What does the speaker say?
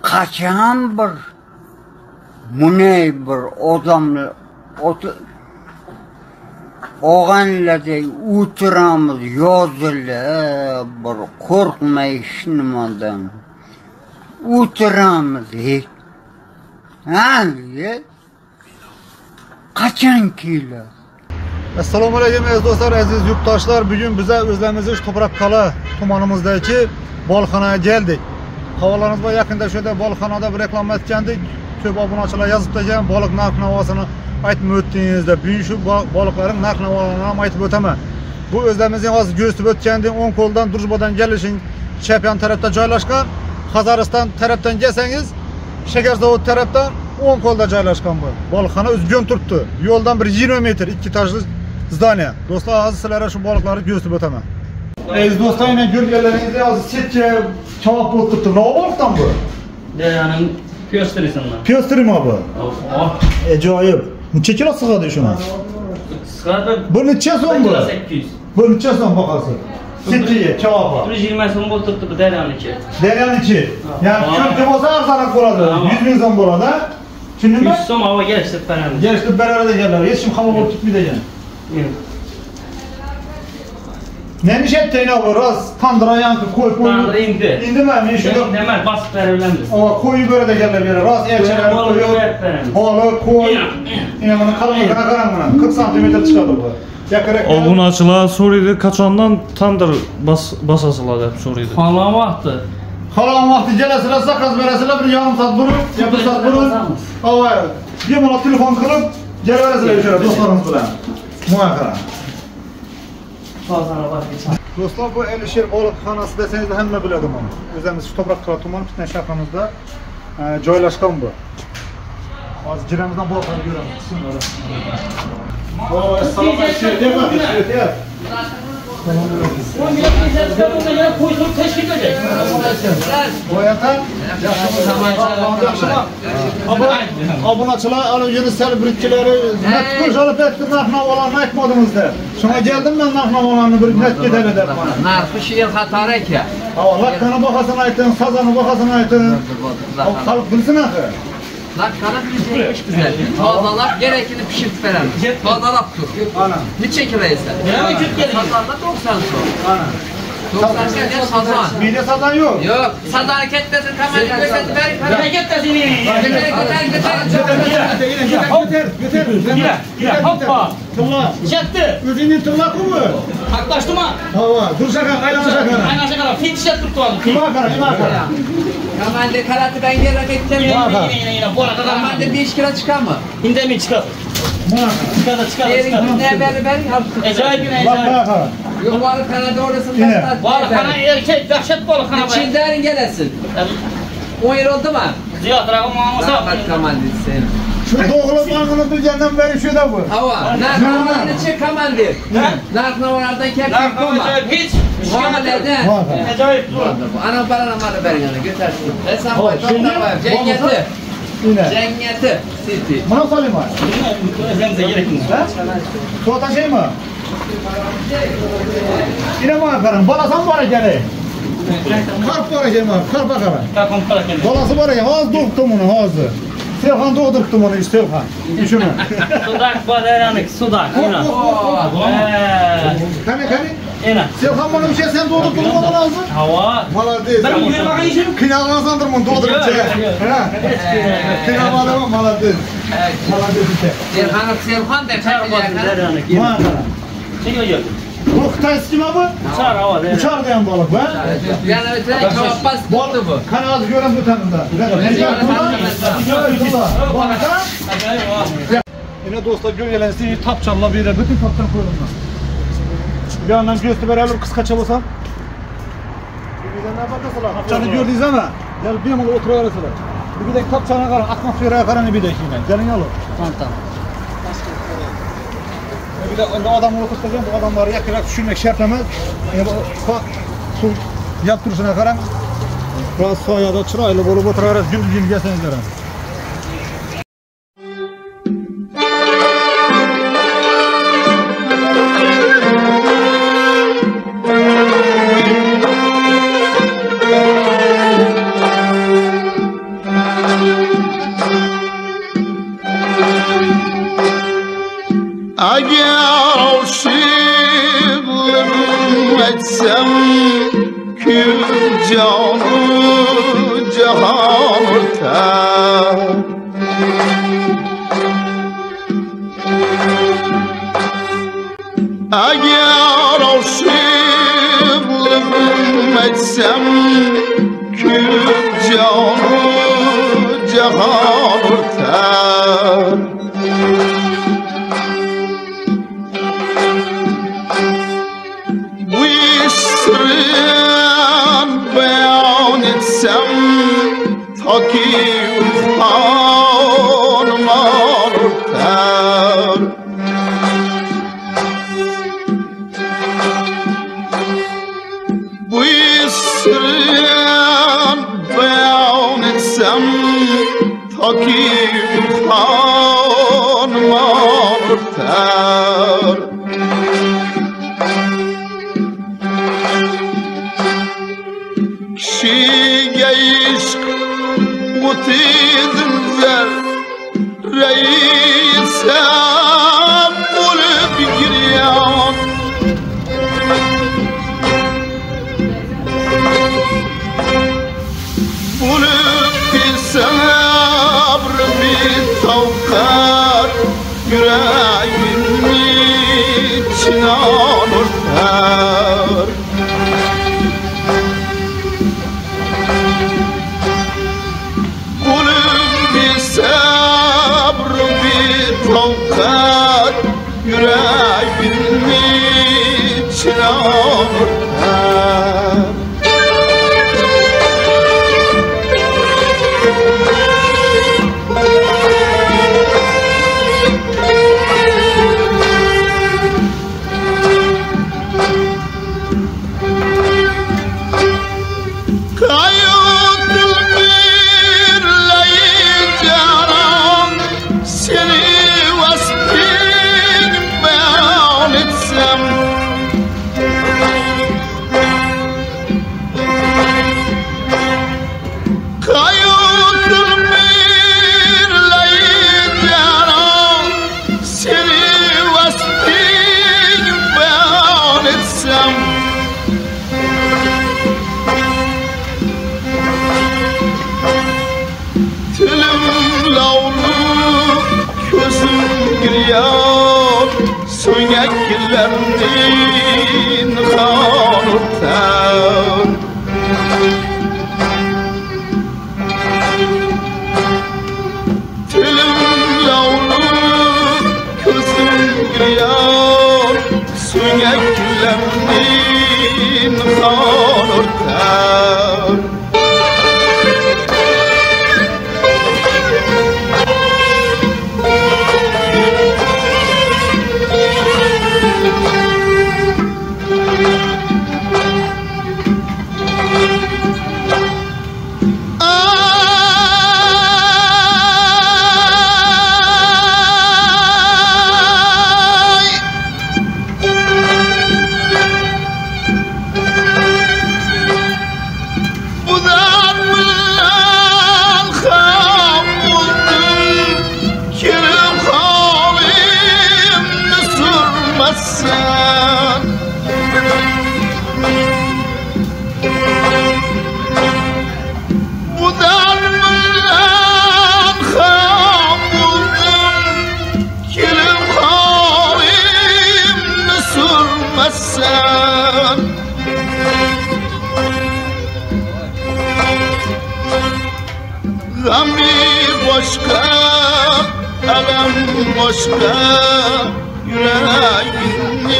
Kaçan bir müney bir odamlı oğanlarda oturamız yozulu bir korkmay şunmadan oturamız hiç. Kaçan kilo? Assalomu alaykum aziz do'stlar, aziz yurtdoshlar. Bugun biza o'zlarimizni To'proqqal'a tumanimizdagi bolxonaga keldik. Havolarimiz bor, yaqinda shunda bolxonada bir reklama etgandik. Ko'p obunachilar yozib ekan, baliq narx-navosini aytib o'tdingizda. Bugun shu baliqlarning narx-navolarini ham aytib o'taman. Bu o'zlarimizning hozir ko'rsatib o'tgandik, o'ng qo'ldan Drujbadan kelishing Chapyan tarafda joylashgan. Qazariston tarafdan kelsangiz, Shakarzavod tarafdan o'ng qo'lda joylashgan bu. Baliqxona o'zgan turibdi. Yo'ldan bir 20 metr ikki etajli zdaniya. Do'stlar, hozir sizlarga shu baliqlarni ko'rsatib o'taman. Aziz do'stlar, yana ko'rganlaringizda hozir setga chavoq bo'lib turibdi. Nima baliqdan bu? Yani piyostirisinlar. Piyostrimi bu? Ajoyib. Necha kilo sig'adi shuni? Sig'adi. Bu necha so'm bu? 800. Bu necha so'm bahasi? Setga chavoq. 120 so'm bo'lib turibdi bu daryaniki. Daryaniki. Ya'ni ko'p bo'lsa arzonroq bo'ladi. 100 ming so'm bo'ladi. Tushundingmi? 100 so'm havo kelishib beramiz. Kelishib beradi deganlar. Hech kim xabar bo'lib ketmaydi ekan. Ne iş ettiğine bu raz tandırayan koy. Tandıra indi. İndi mi? Men şunu Demek basıp verebiliriz. Ama koyu böyle de gelir böyle raz elçiler koyu. Halı koy. Yine bunu kalın karan bunu. 40 santimetre çıkardı bu. Obunachilar so'raydi, qachondan tandir basasizlar deb so'raydi. Falan vaqti. Kalan vakti gelasizlar, zakaz berasizlar, bir yarım saat burun, ya bir saat burun. Ava, bir bana telefon kılıp geleverasizlar şöyle dostlarımız bilan. Muhakkak. Dostlar, bu Elişir balıkxonasi deseniz de hamma biladi bunu. O'zimiz shu To'proqqal'a tuman Fitna shahrimizda joylashgan bu. Hozir jiramizdan balıqlarni ko'ramiz. Assalomu alaykum. Obunachilar ana sal birikkileri netko'z olib aytdim, narx-navolarni aytmadingizda. Shunga keldim men narx-navolarni bir net ketadi deb. Narxi shu yer xatar ekan. Laqqani bahasini ayting, sazani bahasini ayting. Xalq bilsin axir. Laqqani pishirish güzel. Tozalab gerekini pishirib beramiz. Tozalab tur. Ana. Necha kilo esa? Sazanda 90 so'm. Ana. 90 kilo sazan. Mide sazan yo'q. Yo'q, sazani kattasi kamal ko'rsatib bering. Nima kattasi meni? Yeter. Hoppa. Tilla. Jetdi. O'zingning tillaqimi? Haqlashdimi? Hava, durshaqan, aylanishaqan. Aylanishaqan, fitishlar turibdi. Nima qara? Kamalni qaratidan yere ketdim. Kamalni 5 kilo chiqadimi? Indamay chiqadi. Chiqadi. Bering. Ajoyib. Yuqori qanada o'rasini Balıkhana erkek dahshat balıkhana. Çinlerin gelesin. 10 yıl oldu mu? Ziyad rağım olmasa. Rahmat Kamal sen. Şu doğrulup anını bilgenden beri şu da bu. Hava. Narkomanı çek Kamal ver. Narkomanlardan kepçek olma. Hiç. Muameleden. Acayip. Ana bana verin yana götürsün. Hesap var. Cengeti. Cengeti. Siti. Buna salayım ha. Özlemimize gerek mi? Soğutan şey mi? Yine bana karın. Balasan var gene. Karp var gene. Karpa karın. Kalkın kalkın. Balası var gene. Az doğdum onu az. Sevhan doğdurttum onu işte Sevhan. Düşünün. Sudak badaranık. Sudak. Kani. Ena. Sevhan bana bir şey sen doğdurttun mu onu lazım? Hava. Malades. Ben yürü bakayım şimdi. Kıyalmazsandır bunu doğdurup çeker. Kıyalmadım malades. Malades işte. Serhan de Badaranık. Çekiyor. Bu Xitay iskimi bu? Uçar hava. Uçar diyen balık be. Yani öteden cevap bastı bu. Kanal gören bu tanımda. Yine dostlar gölgelensin tapçanla bir bütün tapçan koyulmaz. Bir yandan göğüste beraber kıskaça olsam. Tapçanı gördünüz ama gel bir yandan oturuyorlar. Bir de tapçana karan atmosfere karan bir de yine. Gelin yalı. Tamam. Bir de adamları oturtacağım, bu adamları yakarak düşünmek şartlamaz. Su yaptırışına karan. Biraz soyada çırayla bolup oturuyoruz, gündüz gelseniz derim. etsem kül canı cihan örter. Eğer aşıklığım etsem kül canı cihan örter. Bu sırrın beyan etsem ta ki ufkanıma örter. Bu sırrın beyan etsem ta ki ufkanıma örter. Kişiye işk mutidinler reise bulup giriyan. Bulup bir sabr bir tavkat yüreğimin içine örter. Tavkat yüreğimin içine örter. Söngeklerin kanıtlar. Tülüm lavlu közüm giriyor, söngeklerin kanıtlar. Gami başka, elem başka, yüreğimin